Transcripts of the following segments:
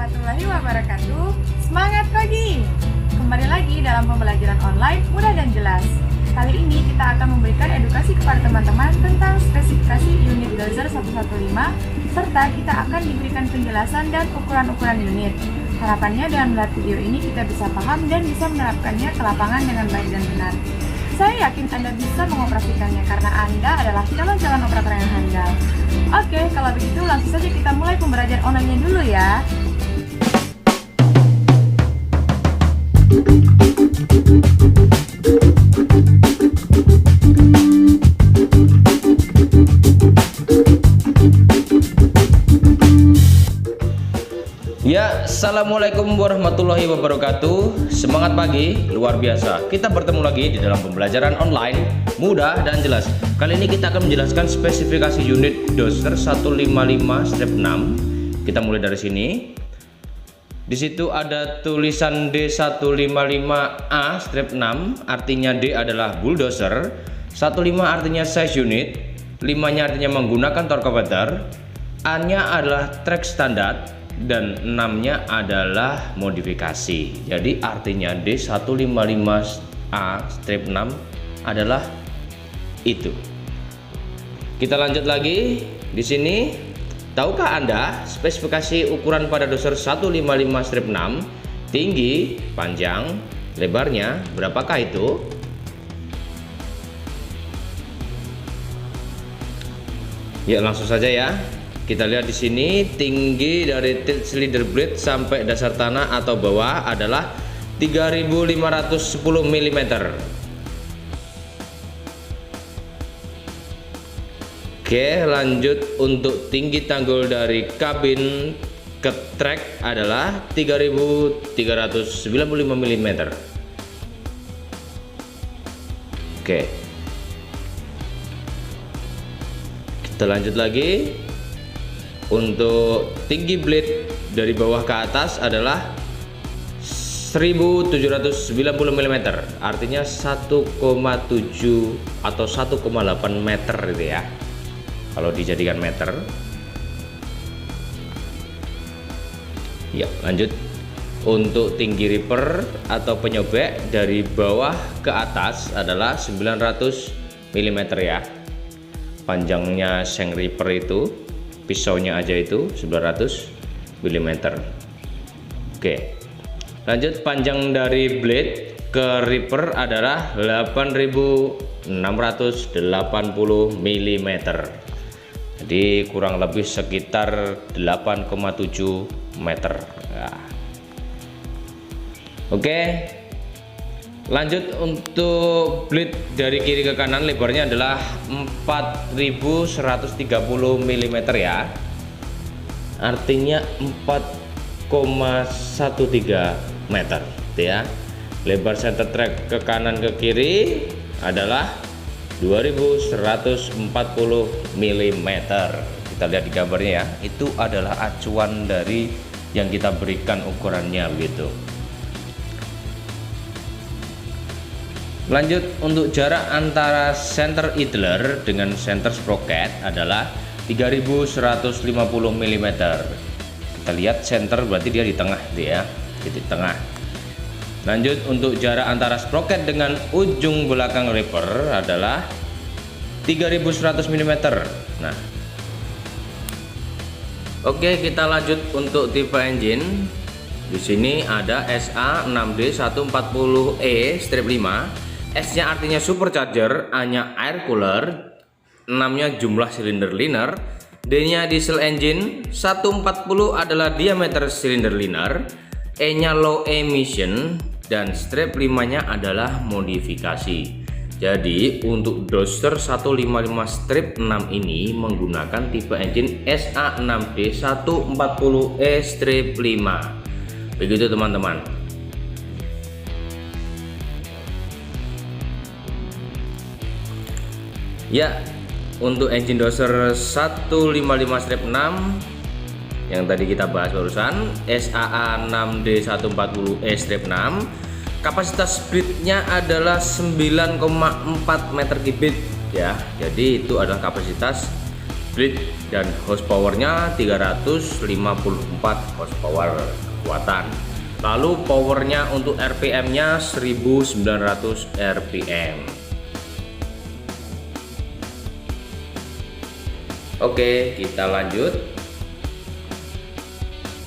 warahmatullahi wabarakatuh. Semangat pagi! Kembali lagi dalam pembelajaran online mudah dan jelas. Kali ini kita akan memberikan edukasi kepada teman-teman tentang spesifikasi unit dozer 115 serta kita akan diberikan penjelasan dan ukuran-ukuran unit. Harapannya dengan melihat video ini kita bisa paham dan bisa menerapkannya ke lapangan dengan baik dan benar. Saya yakin Anda bisa mengoperasikannya karena Anda adalah calon-calon operator yang handal. Oke, kalau begitu langsung saja kita mulai pembelajaran online-nya dulu ya. Ya, assalamualaikum warahmatullahi wabarakatuh. Semangat pagi, luar biasa. Kita bertemu lagi di dalam pembelajaran online mudah dan jelas. Kali ini kita akan menjelaskan spesifikasi unit dozer 155-6. Kita mulai dari sini. Di situ ada tulisan D155A-6, artinya D adalah bulldozer, 15 artinya size unit, 5-nya artinya menggunakan torque-converter, A-nya adalah track standar, dan 6-nya adalah modifikasi. Jadi artinya D155A-6 adalah itu. Kita lanjut lagi di sini. Tahukah Anda spesifikasi ukuran pada dozer 155-6? Tinggi, panjang, lebarnya berapakah itu? Ya, langsung saja ya. Kita lihat di sini tinggi dari tilt cylinder blade sampai dasar tanah atau bawah adalah 3510 mm. Oke, lanjut untuk tinggi tanggul dari kabin ke trek adalah 3395 mm. Oke. Kita lanjut lagi. Untuk tinggi blade dari bawah ke atas adalah 1790 mm, artinya 1,7 atau 1,8 meter itu ya, kalau dijadikan meter. Ya, lanjut. Untuk tinggi ripper atau penyobek dari bawah ke atas adalah 900 mm ya. Panjangnya seng ripper itu, pisaunya aja itu 900 mm. Oke, lanjut. Panjang dari blade ke ripper adalah 8680 mm. Jadi kurang lebih sekitar 8,7 meter ya. Oke, lanjut. Untuk blade dari kiri ke kanan lebarnya adalah 4130 mm ya, artinya 4,13 meter ya. Lebar center track ke kanan ke kiri adalah 2140 mm. Kita lihat di gambarnya ya, itu adalah acuan dari yang kita berikan ukurannya begitu. Lanjut, untuk jarak antara center idler dengan center sprocket adalah 3150 mm. Kita lihat center berarti dia di tengah dia, di tengah. Lanjut, untuk jarak antara sprocket dengan ujung belakang ripper adalah 3100 mm. Nah, oke, kita lanjut untuk tipe engine. Di sini ada SA6D140E-5. S-nya artinya supercharger, A-nya air cooler, 6-nya jumlah silinder liner, D-nya diesel engine, 140 adalah diameter silinder liner, E-nya low emission, dan strap 5-nya adalah modifikasi. Jadi untuk dozer 155 strip 6 ini menggunakan tipe engine SA6D140E-5. Begitu teman-teman. Ya, untuk engine dozer 155-6 yang tadi kita bahas barusan, SAA6D140E-6, kapasitas speednya adalah 9,4 meter kubik ya. Jadi itu adalah kapasitas blade dan horsepowernya 354 horsepower kekuatan. Lalu powernya untuk RPM nya 1900 RPM. Oke, kita lanjut.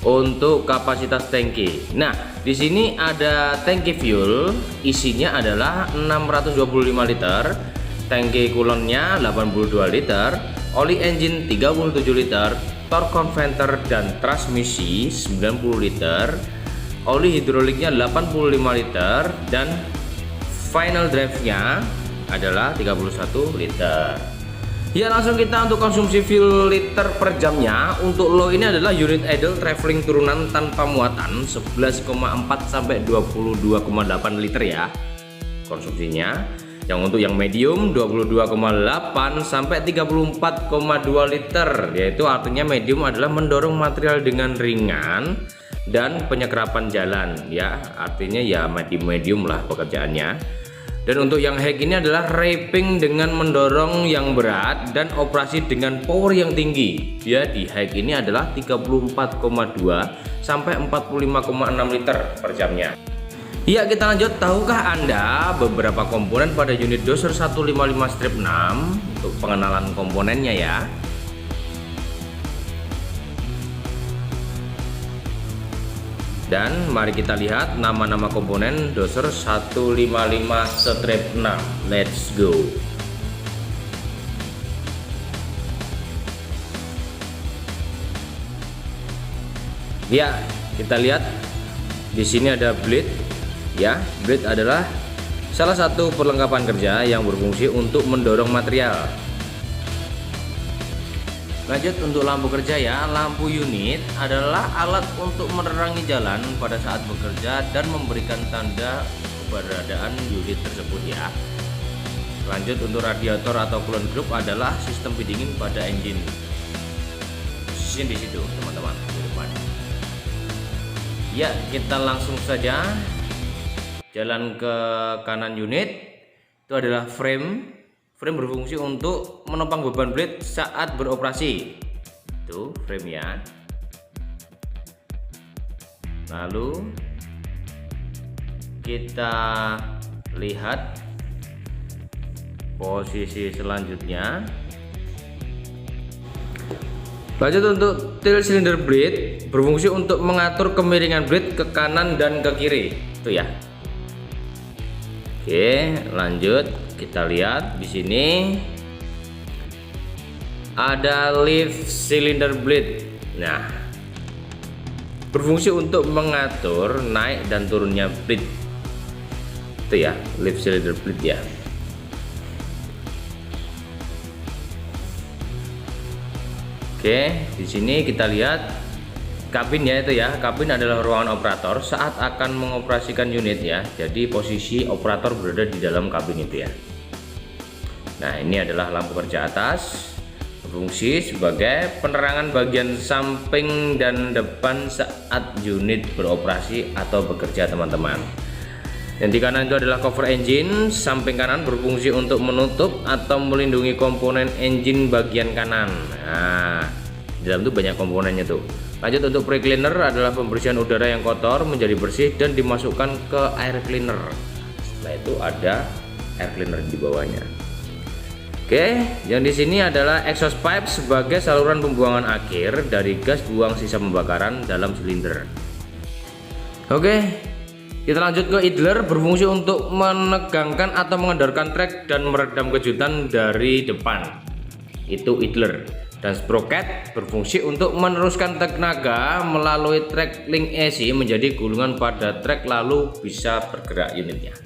Untuk kapasitas tangki. Nah, di sini ada tangki fuel, isinya adalah 625 liter, tangki coolantnya 82 liter, oli engine 37 liter, torque converter dan transmisi 90 liter, oli hidroliknya 85 liter, dan final drive-nya adalah 31 liter. Ya, langsung kita untuk konsumsi fuel liter per jamnya. Untuk low ini adalah unit idle traveling turunan tanpa muatan 11,4 sampai 22,8 liter ya konsumsinya. Yang untuk yang medium 22,8 sampai 34,2 liter, yaitu artinya medium adalah mendorong material dengan ringan dan penyerapan jalan ya, artinya ya medium lah pekerjaannya. Dan untuk yang high ini adalah wrapping dengan mendorong yang berat dan operasi dengan power yang tinggi. Dia di high ini adalah 34,2 sampai 45,6 liter per jamnya. Ya, kita lanjut. Tahukah Anda beberapa komponen pada unit doser 155-6 untuk pengenalan komponennya ya? Dan mari kita lihat nama-nama komponen doser 155-6. Let's go. Ya, kita lihat di sini ada blade. Ya, blade adalah salah satu perlengkapan kerja yang berfungsi untuk mendorong material. Lanjut untuk lampu kerja ya. Lampu unit adalah alat untuk menerangi jalan pada saat bekerja dan memberikan tanda keberadaan unit tersebut ya. Lanjut untuk radiator atau coolant group adalah sistem pendingin pada engine. Posisinya di situ teman-teman, di depan. Ya, kita langsung saja jalan ke kanan unit. Itu adalah frame. Frame berfungsi untuk menopang beban blade saat beroperasi. Itu frame ya. Lalu kita lihat posisi selanjutnya. Lanjut untuk tail cylinder blade berfungsi untuk mengatur kemiringan blade ke kanan dan ke kiri. Itu ya. Oke, lanjut kita lihat di sini ada lift cylinder blade. Nah, berfungsi untuk mengatur naik dan turunnya blade. Itu ya, lift cylinder blade ya. Oke, di sini kita lihat kabin ya, itu ya. Kabin adalah ruangan operator saat akan mengoperasikan unit ya. Jadi posisi operator berada di dalam kabin itu ya. Nah, ini adalah lampu kerja atas, berfungsi sebagai penerangan bagian samping dan depan saat unit beroperasi atau bekerja teman-teman. Yang di kanan itu adalah cover engine. Samping kanan berfungsi untuk menutup atau melindungi komponen engine bagian kanan. Nah, di dalam itu banyak komponennya tuh. Lanjut untuk pre cleaner adalah pembersihan udara yang kotor menjadi bersih dan dimasukkan ke air cleaner. Setelah itu ada air cleaner di bawahnya. Oke, yang di sini adalah exhaust pipe sebagai saluran pembuangan akhir dari gas buang sisa pembakaran dalam silinder. Oke, kita lanjut ke idler, berfungsi untuk menegangkan atau mengendorkan trek dan meredam kejutan dari depan. Itu idler. Dan sprocket berfungsi untuk meneruskan tenaga melalui trek link AC menjadi gulungan pada trek lalu bisa bergerak unitnya.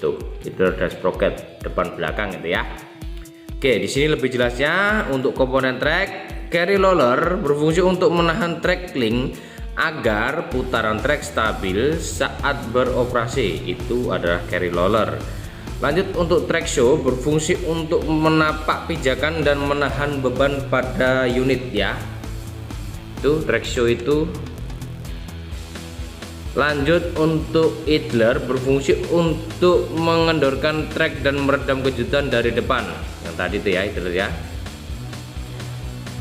Tuh, idler dan sprocket depan belakang itu ya. Oke, di sini lebih jelasnya untuk komponen trek. Carry roller berfungsi untuk menahan trek link agar putaran trek stabil saat beroperasi. Itu adalah carry roller. Lanjut untuk track show berfungsi untuk menapak pijakan dan menahan beban pada unit ya. Itu track show itu. Lanjut untuk idler berfungsi untuk mengendorkan trek dan meredam kejutan dari depan. Yang tadi itu ya idler ya.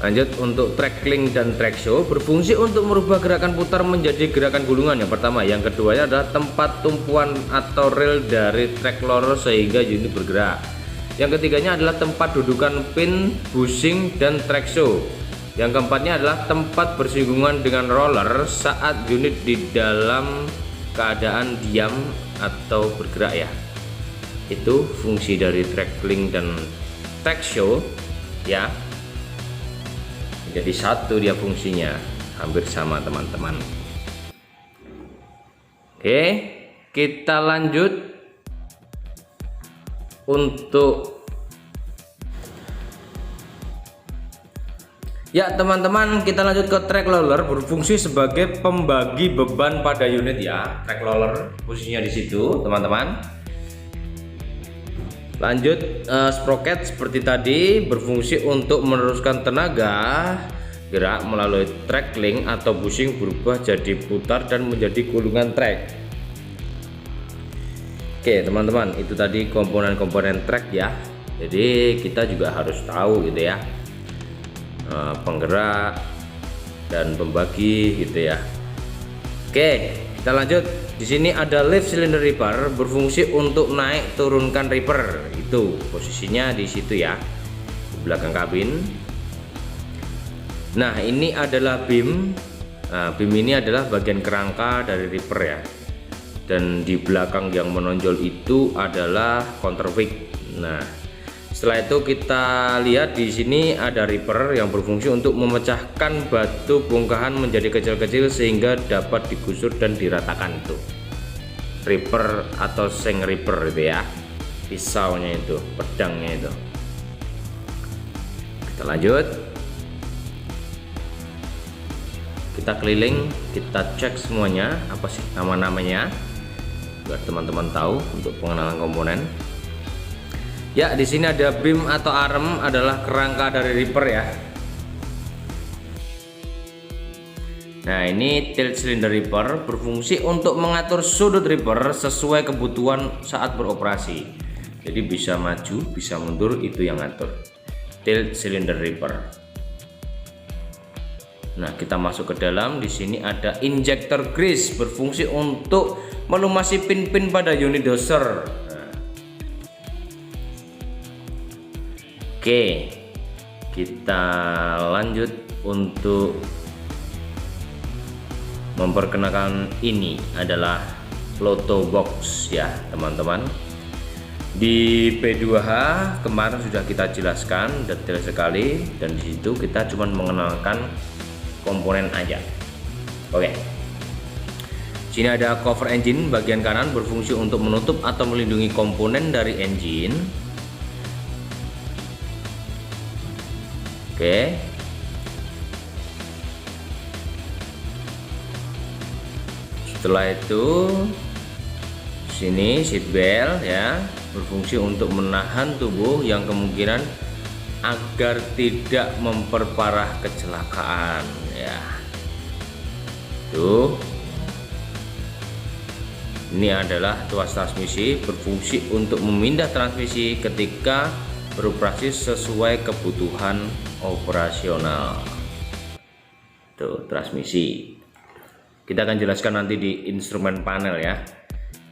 Lanjut, untuk trackling dan track show berfungsi untuk merubah gerakan putar menjadi gerakan gulungan. Yang pertama, yang keduanya adalah tempat tumpuan atau rel dari track roller sehingga unit bergerak. Yang ketiganya adalah tempat dudukan pin, bushing, dan track show. Yang keempatnya adalah tempat bersinggungan dengan roller saat unit di dalam keadaan diam atau bergerak ya. Itu fungsi dari trackling dan track show ya. Jadi satu dia fungsinya, hampir sama teman-teman. Oke, kita lanjut untuk ya teman-teman, kita lanjut ke track roller, berfungsi sebagai pembagi beban pada unit ya. Track roller posisinya di situ teman-teman. Lanjut, sprocket seperti tadi berfungsi untuk meneruskan tenaga gerak melalui trackling atau bushing berubah jadi putar dan menjadi gulungan track. Oke teman-teman, itu tadi komponen-komponen track ya. Jadi kita juga harus tahu gitu ya, penggerak dan pembagi gitu ya. Oke, kita lanjut. Di sini ada lift cylinder ripper, berfungsi untuk naik turunkan ripper. Itu posisinya di situ ya, di belakang kabin. Nah, ini adalah beam. Nah, beam ini adalah bagian kerangka dari ripper ya. Dan di belakang yang menonjol itu adalah counterweight. Nah, setelah itu kita lihat di sini ada ripper yang berfungsi untuk memecahkan batu bongkahan menjadi kecil-kecil sehingga dapat digusur dan diratakan. Itu ripper atau seng ripper itu ya, pisaunya itu, pedangnya itu. Kita lanjut, kita keliling, kita cek semuanya apa sih nama-namanya biar teman-teman tahu untuk pengenalan komponen. Ya, di sini ada beam atau arm adalah kerangka dari ripper ya. Nah, ini tilt cylinder ripper berfungsi untuk mengatur sudut ripper sesuai kebutuhan saat beroperasi. Jadi bisa maju, bisa mundur, itu yang ngatur. Tilt cylinder ripper. Nah, kita masuk ke dalam. Di sini ada injector grease berfungsi untuk melumasi pin-pin pada unit doser. Oke, kita lanjut untuk memperkenalkan. Ini adalah floto box ya teman-teman. Di P2H kemarin sudah kita jelaskan detail sekali, dan di situ kita cuma mengenalkan komponen aja. Oke, sini ada cover engine bagian kanan, berfungsi untuk menutup atau melindungi komponen dari engine. Oke, setelah itu sini seat belt ya, berfungsi untuk menahan tubuh yang kemungkinan agar tidak memperparah kecelakaan ya. Tuh, ini adalah tuas transmisi, berfungsi untuk memindah transmisi ketika beroperasi sesuai kebutuhan operasional. Tuh transmisi, kita akan jelaskan nanti di instrumen panel ya.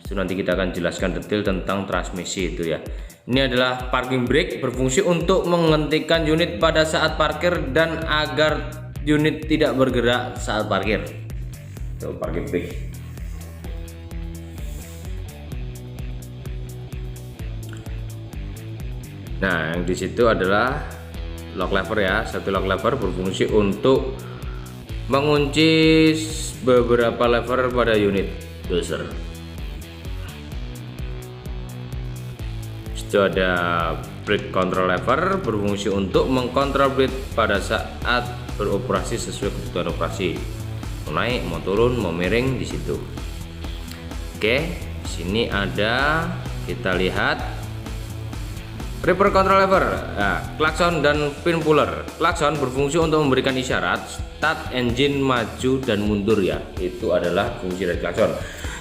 Itu nanti kita akan jelaskan detail tentang transmisi itu ya. Ini adalah parking brake, berfungsi untuk menghentikan unit pada saat parkir dan agar unit tidak bergerak saat parkir. Tuh parking brake. Nah, yang di situ adalah lock lever ya. Satu lock lever berfungsi untuk mengunci beberapa lever pada unit doser. Itu ada brake control lever, berfungsi untuk mengkontrol brake pada saat beroperasi sesuai kebutuhan operasi. Mau naik, mau turun, mau miring di situ. Oke, sini ada, kita lihat ripper control lever, klakson dan pin puller. Klakson berfungsi untuk memberikan isyarat start engine maju dan mundur ya. Itu adalah fungsi dari klakson.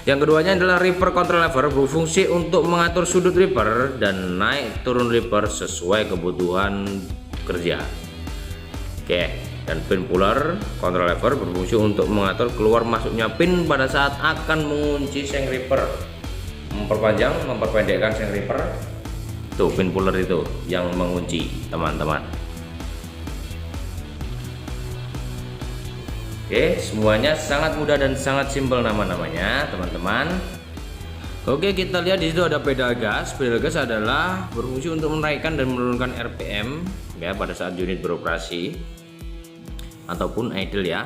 Yang keduanya adalah ripper control lever, berfungsi untuk mengatur sudut ripper dan naik turun ripper sesuai kebutuhan kerja. Oke, dan pin puller control lever berfungsi untuk mengatur keluar masuknya pin pada saat akan mengunci seng ripper, memperpanjang memperpendekkan seng ripper. Tuh pin puller itu yang mengunci teman-teman. Oke, semuanya sangat mudah dan sangat simpel nama-namanya teman-teman. Oke, kita lihat di situ ada pedal gas. Pedal gas adalah berfungsi untuk menaikkan dan menurunkan RPM ya pada saat unit beroperasi ataupun idle ya.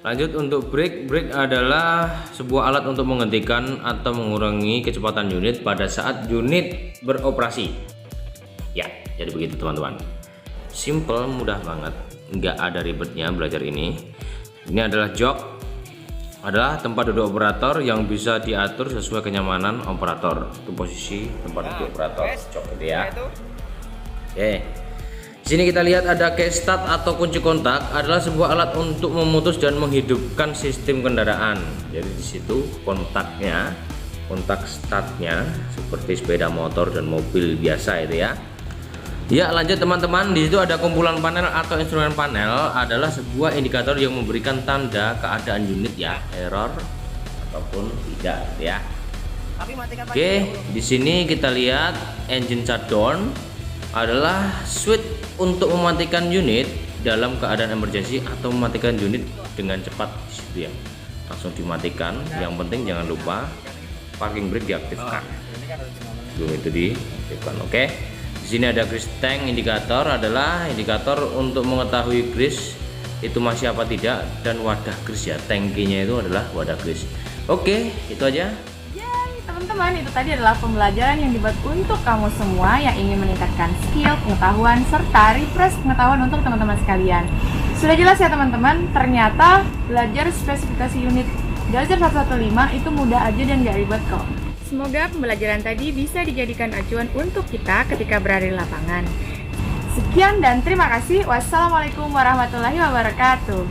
Lanjut untuk brake. Brake adalah sebuah alat untuk menghentikan atau mengurangi kecepatan unit pada saat unit beroperasi. Ya, jadi begitu teman-teman. Simple, mudah banget, nggak ada ribetnya belajar ini. Ini adalah jok, adalah tempat duduk operator yang bisa diatur sesuai kenyamanan operator. Itu posisi tempat duduk operator jok gitu ya. Oke. Di sini kita lihat ada key start atau kunci kontak, adalah sebuah alat untuk memutus dan menghidupkan sistem kendaraan. Jadi di situ kontaknya, kontak startnya seperti sepeda motor dan mobil biasa itu ya. Ya, lanjut teman-teman, di situ ada kumpulan panel atau instrumen panel, adalah sebuah indikator yang memberikan tanda keadaan unit ya, error ataupun tidak ya. Oke, di sini kita lihat engine shutdown adalah switch untuk mematikan unit dalam keadaan emergency atau mematikan unit dengan cepat di situ ya. Langsung dimatikan. Yang penting jangan lupa parking brake diaktifkan. Itu diaktifkan. Oke. Di sini ada grease tank indicator, adalah indikator untuk mengetahui grease itu masih apa tidak, dan wadah grease ya, tangkinya itu adalah wadah grease. Oke, itu aja. Yay, teman-teman, itu tadi adalah pembelajaran yang dibuat untuk kamu semua yang ingin meningkatkan skill, pengetahuan, serta refresh pengetahuan untuk teman-teman sekalian. Sudah jelas ya teman-teman, ternyata belajar spesifikasi unit Dalzer 115 itu mudah aja dan gak ribet kok. Semoga pembelajaran tadi bisa dijadikan acuan untuk kita ketika berada di lapangan. Sekian dan terima kasih. Wassalamualaikum warahmatullahi wabarakatuh.